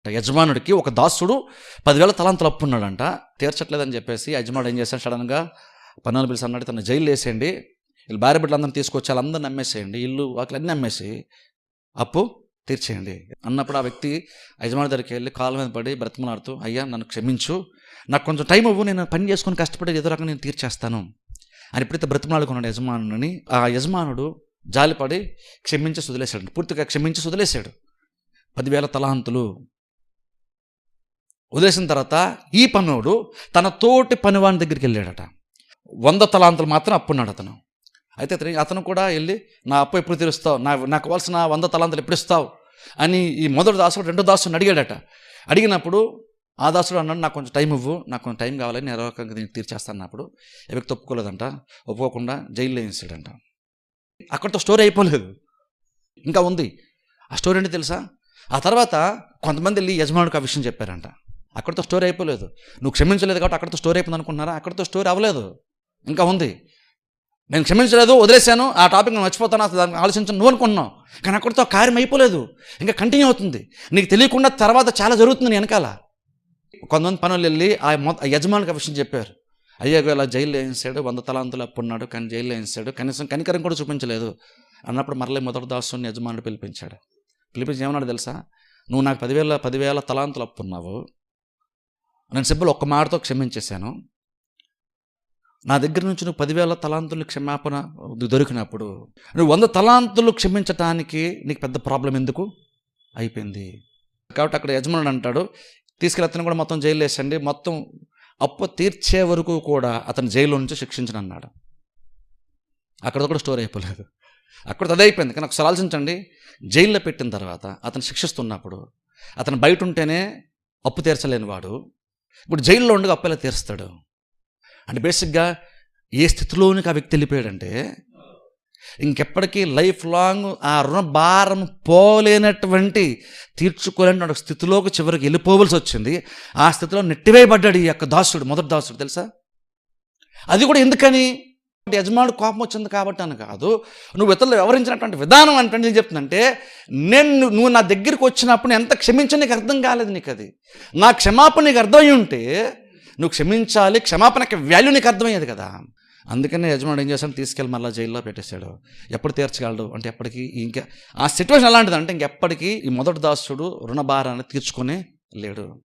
యజమానుడికి ఒక దాసుడు 10,000 తలాంతులు అప్పు ఉన్నాడంట. తీర్చట్లేదని చెప్పేసి యజమానుడు ఏం చేశాడు, సడన్గా పన్నులు పిలిచి అన్నాడు, తన జైలు వేసేయండి, వీళ్ళు భార్య బిడ్డలందరినీ తీసుకొచ్చి వాళ్ళందరిని అమ్మేసేయండి, ఇల్లు వాకిలన్నీ అమ్మేసి అప్పు తీర్చేయండి అన్నప్పుడు ఆ వ్యక్తి యజమాని దగ్గరికి వెళ్ళి కాళ్ళ మీద పడి బ్రతిమలాడుతూ, అయ్యా నన్ను క్షమించు, నాకు కొంచెం టైం ఇవ్వు, నేను పని చేసుకొని కష్టపడి ఏదో రకంగా నేను తీర్చేస్తాను అని ఎప్పుడైతే బ్రతిమలాడుకున్నాడు యజమానుని, ఆ యజమానుడు జాలిపడి క్షమించి వదిలేశాడు, పూర్తిగా క్షమించి వదిలేశాడు. 10,000 తలాంతులు వదిలేసిన తర్వాత ఈ పనుడు తన తోటి పనివాని దగ్గరికి వెళ్ళాడట. 100 తలాంతులు మాత్రం అప్పున్నాడు అతను. అయితే అతను కూడా వెళ్ళి, నా అప్పు ఎప్పుడు తీరుస్తావు, నాకు కావాల్సిన 100 తలాంతులు ఎప్పుడు ఇస్తావు అని ఈ మొదటి దాసుడు 2వ దాసుని అడిగాడట. అడిగినప్పుడు ఆ దాసుడు అన్నాడు, నాకు కొంచెం టైం ఇవ్వు, నాకు కొంచెం టైం కావాలని నేను రకంగా నేను తీర్చేస్తానప్పుడు ఈ వ్యక్తి ఒప్పుకోలేదంట. ఒప్పుకోకుండా జైల్లో వేసాడంట. అక్కడితో స్టోరీ అయిపోలేదు, ఇంకా ఉంది. ఆ స్టోరీ ఏంటి తెలుసా? ఆ తర్వాత కొంతమంది వెళ్ళి యజమానుడికి ఆ విషయం చెప్పారంట. అక్కడితో స్టోరీ అయిపోలేదు. నువ్వు క్షమించలేదు కాబట్టి అక్కడితో స్టోరీ అయిపోయింది అనుకుంటున్నారా? అక్కడితో స్టోరీ అవ్వలేదు, ఇంకా ఉంది. నేను క్షమించలేదు, వదిలేశాను, ఆ టాపిక్ నేను మర్చిపోతాను, అసలు దాన్ని ఆలోచించను నువ్వు అనుకుంటున్నావు, కానీ అక్కడితో కార్యం అయిపోలేదు, ఇంకా కంటిన్యూ అవుతుంది. నీకు తెలియకుండా తర్వాత చాలా జరుగుతుంది నీ వెనకాల. కొంతమంది పనులు వెళ్ళి ఆ యజమానికి ఆ విషయం చెప్పారు. అయ్యో ఇలా జైల్లో వేయించాడు, 100 తలాంతులు అప్పున్నాడు, కానీ జైల్లో వేయించాడు, కనీసం కనికరం కూడా చూపించలేదు అన్నప్పుడు మరలే మొదటి దాసుని యజమానుడు పిలిపించాడు. పిలిపించి ఏమన్నాడు తెలుసా? నువ్వు నాకు 10,000 తలాంతులు అప్పున్నావు, నేను సింపుల్ ఒక్క మాటతో క్షమించేశాను, నా దగ్గర నుంచి నువ్వు 10,000 తలాంతులు క్షమాపణ దొరికినప్పుడు నువ్వు 100 తలాంతులు క్షమించటానికి నీకు పెద్ద ప్రాబ్లం ఎందుకు అయిపోయింది. కాబట్టి అక్కడ యజమానుడు అంటాడు, తీసుకెళ్ళి అతను కూడా మొత్తం జైలు వేసండి, మొత్తం అప్పు తీర్చే వరకు కూడా అతను జైల్లో నుంచి శిక్షించను అన్నాడు. అక్కడ కూడా స్టోరీ అయిపోలేదు, అక్కడ అదే అయిపోయింది. కానీ ఒకసారి ఆలోచించండి, జైల్లో పెట్టిన తర్వాత అతను శిక్షిస్తున్నప్పుడు అతను బయట ఉంటేనే అప్పు తీర్చలేని వాడు ఇప్పుడు జైల్లో ఉండగా అప్పు ఎలా తీరుస్తాడు? అంటే బేసిక్గా ఏ స్థితిలోనికి ఆ వ్యక్తి వెళ్ళిపోయాడంటే, ఇంకెప్పటికీ లైఫ్ లాంగ్ ఆ రుణ భారం పోలేనటువంటి తీర్చుకోలేని స్థితిలోకి చివరికి వెళ్ళిపోవలసి వచ్చింది. ఆ స్థితిలో నెట్టివేయబడ్డాడు ఈ యొక్క దాసుడు, మొదటి దాసుడు తెలుసా? అది కూడా ఎందుకని? యజమానుడు కోపం వచ్చింది కాబట్టి అని కాదు, నువ్వు ఇతరులు వ్యవహరించినటువంటి విధానం అంటే ఏం చెప్తుందంటే, నువ్వు నా దగ్గరికి వచ్చినప్పుడు ఎంత క్షమించని నీకు అర్థం కాలేదు. నీకు అది నా క్షమాపణ నీకు అర్థమై ఉంటే నువ్వు క్షమించాలి, క్షమాపణకి వాల్యూ నీకు అర్థమయ్యేది కదా. అందుకనే యజమానుడు ఏం చేశాడు, తీసుకెళ్ళి మళ్ళీ జైల్లో పెట్టేశాడు. ఎప్పుడు తీర్చగలడు అంటే ఎప్పటికీ, ఇంకా ఆ సిచ్యువేషన్ ఎలాంటిది అంటే ఇంకెప్పటికీ ఈ మొదటి దాసుడు రుణ భారాన్ని తీర్చుకొని లేడు.